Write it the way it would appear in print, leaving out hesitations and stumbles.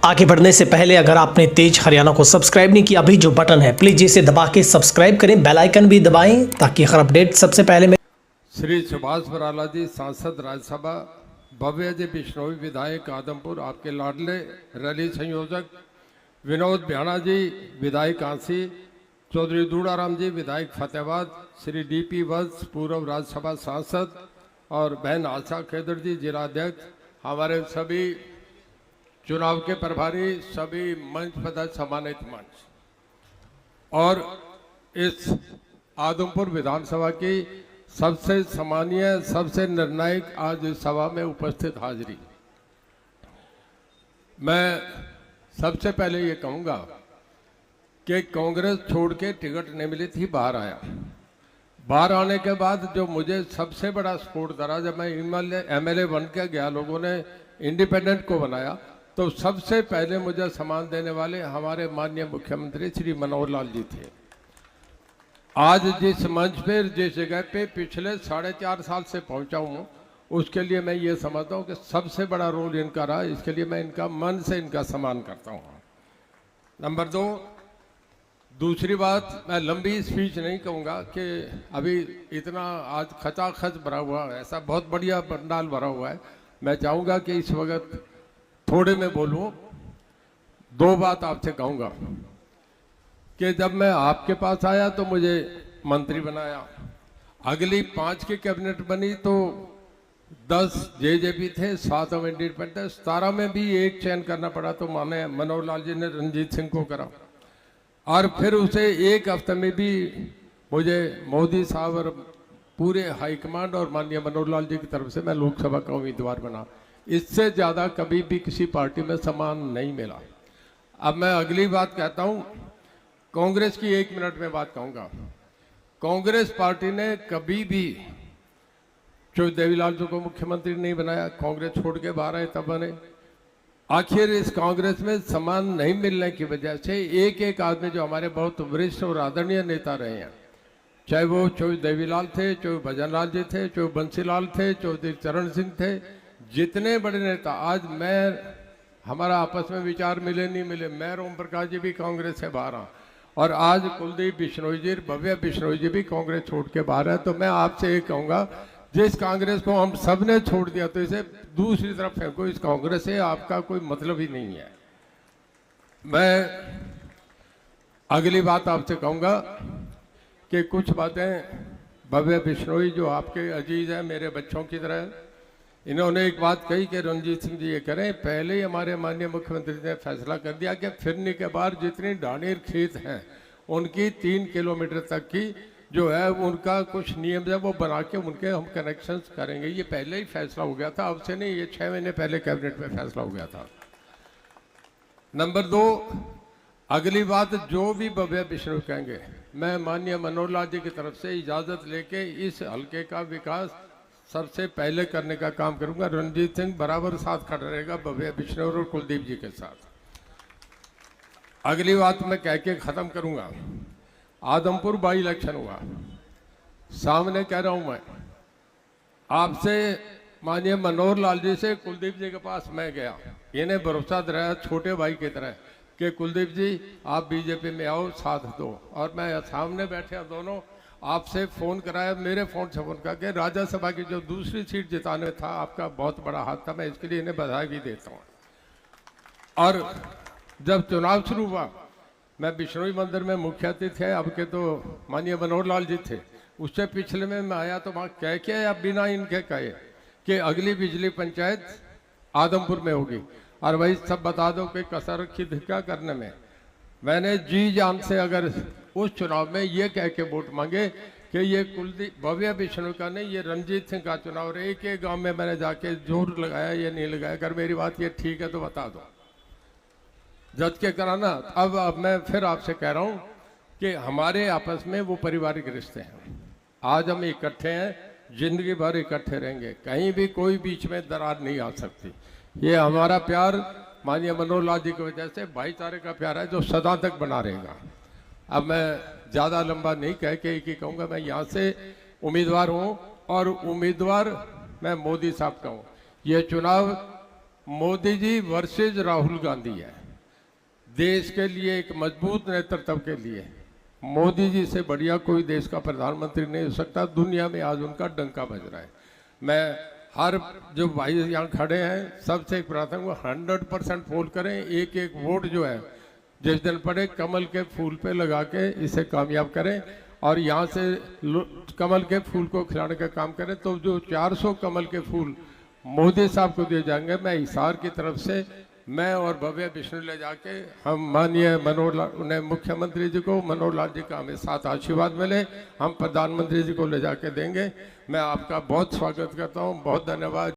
आगे बढ़ने से पहले अगर आपने तेज हरियाणा को सब्सक्राइब नहीं किया, अभी जो बटन है प्लीज इसे दबा के सब्सक्राइब करें, बेल आइकन भी दबाएं ताकि हर अपडेट सबसे पहले श्री सुभाष बराला जी सांसद राज्यसभा, भव्य जी बिश्नोई विधायक आदमपुर, आपके लाडले रैली संयोजक विनोद भ्याणा जी विधायक कांसी, चौधरी दूड़ाराम जी विधायक फतेहाबाद, श्री डीपी वत्स पूर्व राज्यसभा सांसद और बहन आशा खेदर जी जिलाध्यक्ष, हमारे सभी चुनाव के प्रभारी, सभी मंच पद सम्मानित मंच और इस आदमपुर विधानसभा की सबसे सम्मानीय, सबसे निर्णायक आज इस सभा में उपस्थित हाजिरी। मैं सबसे पहले ये कहूँगा कि कांग्रेस छोड़ के टिकट नहीं मिली थी, बाहर आया। बाहर आने के बाद जो मुझे सबसे बड़ा सपोर्ट करा, जब मैं एमएलए बन के गया, लोगों ने इंडिपेंडेंट को बनाया, तो सबसे पहले मुझे सम्मान देने वाले हमारे माननीय मुख्यमंत्री श्री मनोहर लाल जी थे। आज जिस मंच पे, जिस जगह पे पिछले 4.5 साल से पहुंचा हूं, उसके लिए मैं ये समझता हूं कि सबसे बड़ा रोल इनका रहा। इसके लिए मैं इनका मन से इनका सम्मान करता हूं। नंबर 2, दूसरी बात, मैं लंबी स्पीच नहीं कहूँगा कि अभी इतना आज खचाखच भरा हुआ है, ऐसा बहुत बढ़िया पंडाल भरा हुआ है। मैं चाहूँगा कि इस वक्त थोड़े में बोलूँ। 2 बात आपसे कहूँगा कि जब मैं आपके पास आया तो मुझे मंत्री बनाया, अगली 5 की कैबिनेट बनी तो 10 जेजेपी थे, 7 हम इंडिपेंडेंट, 17 में भी एक चयन करना पड़ा, तो माने मनोहर लाल जी ने रणजीत सिंह को करा, और फिर उसे 1 हफ्ते में भी मुझे मोदी साहब और पूरे हाईकमांड और माननीय मनोहर लाल जी की तरफ से मैं लोकसभा का उम्मीदवार बना। इससे ज़्यादा कभी भी किसी पार्टी में सम्मान नहीं मिला। अब मैं अगली बात कहता हूँ, कांग्रेस की 1 मिनट में बात कहूँगा। कांग्रेस पार्टी ने कभी भी चौधरी देवीलाल जी को मुख्यमंत्री नहीं बनाया, कांग्रेस छोड़ के बाहर आए तब बने। आखिर इस कांग्रेस में सम्मान नहीं मिलने की वजह से एक एक आदमी जो हमारे बहुत वरिष्ठ और आदरणीय नेता रहे हैं, चाहे वो चौधरी देवीलाल थे, चौधरी भजनलाल जी थे, चौधरी बंसीलाल थे, चौधरी चरण सिंह थे, जितने बड़े नेता, आज मैं हमारा आपस में विचार मिले नहीं मिले, मैं ओम प्रकाश जी भी कांग्रेस से बाहर आ, और आज कुलदीप बिश्नोई जी, भव्य बिश्नोई जी भी कांग्रेस छोड़ के बाहर है। तो मैं आपसे ये कहूँगा, जिस कांग्रेस को हम सब ने छोड़ दिया तो इसे दूसरी तरफ फेंको, इस कांग्रेस से आपका कोई मतलब ही नहीं है। मैं अगली बात आपसे कहूँगा कि कुछ बातें भव्य बिश्नोई जो आपके अजीज हैं, मेरे बच्चों की तरह, इन्होंने एक बात कही कि रणजीत सिंह जी ये करें। पहले ही हमारे माननीय मुख्यमंत्री ने फैसला कर दिया कि फिरनी के बाद जितनी ढाणीर खेत हैं उनकी 3 किलोमीटर तक की जो है उनका कुछ नियम है वो बना के उनके हम कनेक्शंस करेंगे। ये पहले ही फैसला हो गया था, अब से नहीं, ये 6 महीने पहले कैबिनेट में फैसला हो गया था। नंबर 2, अगली बात, जो भी भव्य बिश्नोई कहेंगे, मैं माननीय मनोहर लाल जी की तरफ से इजाज़त लेके इस हल्के का विकास सबसे पहले करने का काम करूंगा। रणजीत सिंह बराबर साथ खड़ा रहेगा भव्य बिश्नोई और कुलदीप जी के साथ। अगली बात मैं कह के ख़त्म करूंगा। आदमपुर बाई इलेक्शन हुआ, सामने कह रहा हूं मैं आपसे, माननीय मनोहर लाल जी से कुलदीप जी के पास मैं गया, इन्हें भरोसा दिलाया छोटे भाई की तरह कि कुलदीप जी आप बीजेपी में आओ, साथ दो, और मैं सामने बैठे दोनों, आपसे फ़ोन कराया, मेरे फ़ोन से फ़ोन करके राज्यसभा की जो दूसरी सीट जिताने था, आपका बहुत बड़ा हाथ था, मैं इसके लिए इन्हें बधाई भी देता हूँ। और जब चुनाव शुरू हुआ, मैं बिश्नोई मंदिर में मुख्य अतिथि थे, अब के तो माननीय मनोहर लाल जी थे, उससे पिछले में मैं आया तो वहाँ कह के या बिना इनके कहे कि अगली बिजली पंचायत आदमपुर में होगी, और वही सब बता दो कि कसर रखी थी क्या करने में। मैंने जी जान से अगर उस चुनाव में ये कह के वोट मांगे कि ये कुलदीप भव्य बिश्नोई का नहीं, ये रणजीत सिंह का चुनाव, और एक एक गांव में मैंने जाके जोर लगाया, ये नहीं लगाया, अगर मेरी बात ये ठीक है तो बता दो, जज के कराना। अब मैं फिर आपसे कह रहा हूँ कि हमारे आपस में वो पारिवारिक रिश्ते हैं, आज हम इकट्ठे हैं, जिंदगी भर इकट्ठे रहेंगे, कहीं भी कोई बीच में दरार नहीं आ सकती। ये हमारा प्यार माननीय मनोहर लाल जी की वजह से भाईचारे का प्यार है जो सदा तक बना रहेगा। अब मैं ज़्यादा लंबा नहीं कह के एक ही कहूँगा, मैं यहाँ से उम्मीदवार हूँ और उम्मीदवार मैं मोदी साहब का हूँ। ये चुनाव मोदी जी वर्सेज राहुल गांधी है। देश के लिए एक मजबूत नेतृत्व के लिए मोदी जी से बढ़िया कोई देश का प्रधानमंत्री नहीं हो सकता। दुनिया में आज उनका डंका बज रहा है। मैं हर जो भाई यहाँ खड़े हैं सबसे प्रार्थना 100% पोल करें। एक एक वोट जो है जिस दिन पड़े कमल के फूल पे लगा के इसे कामयाब करें और यहाँ से कमल के फूल को खिलाने का काम करें। तो जो 400 कमल के फूल मोदी साहब को दिए जाएंगे, मैं हिसार की तरफ से मैं और भव्य विष्णु ले जाके हम माननीय मनोहर लाल उन्हें मुख्यमंत्री जी को, मनोहर लाल जी का हमें साथ आशीर्वाद मिले, हम प्रधानमंत्री जी को ले जाके देंगे। मैं आपका बहुत स्वागत करता हूँ। बहुत धन्यवाद।